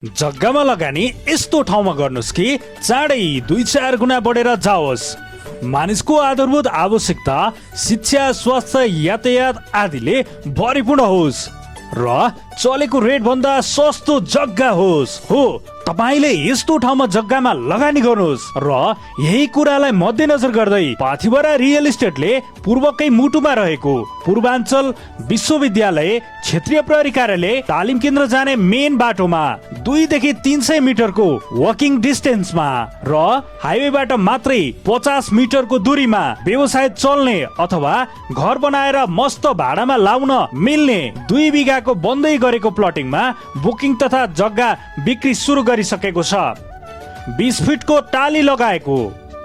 जग्गामा लगानी यस्तो ठाउँमा गर्नुस् कि चाँडै 2-4 गुणा बढेर जाओस्। मानिसको आधारभूत आवश्यकता शिक्षा, स्वास्थ्य, यातायात आदिले भरिपूर्ण होस् र चलेको रेट भन्दा सस्तो जग्गा होस्। हो, तपाईले यस्तो ठाउँमा जग्गामा लगानी गर्नुहोस् र यही कुरालाई मध्यनजर गर्दै पाथिभरा रियल इस्टेटले पूर्वकै मुटुमा रहेको पूर्वाञ्चल विश्वविद्यालय क्षेत्रीय प्रहरी कार्यालय तालिम केन्द्र जाने मेन बाटोमा 2 देखि 300 मिटरको वकिङ डिस्टेन्समा र हाइवेबाट मात्रै 50 मिटरको दूरीमा व्यवसाय चल्ने अथवा घर बनाएर मस्त भाडामा लाउन मिल्ने 2 बिघाको बन्दै गरेको प्लटिङमा बुकिङ तथा जग्गा बिक्री सुरु गरिसकेको छ। 20 फिटको टाली लगाएको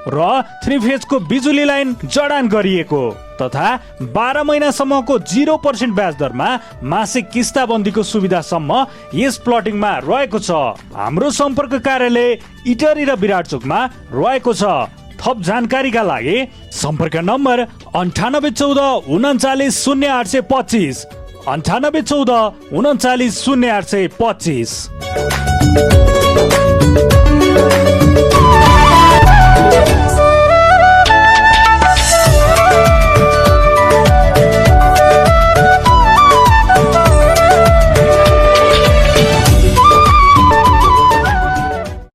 र 3 फेजको बिजुली लाइन जडान गरिएको तथा 12 महिनासम्मको 0% ब्याज दरमा मासिक किस्ताबन्दीको सुविधासम्म यस प्लटिङमा रहेको छ। हाम्रो सम्पर्क कार्यालय इटरी र विराटचोकमा रहेको छ। थप जानकारीका लागि सम्पर्क नम्बर 9814 39 0825 9814 39 0825।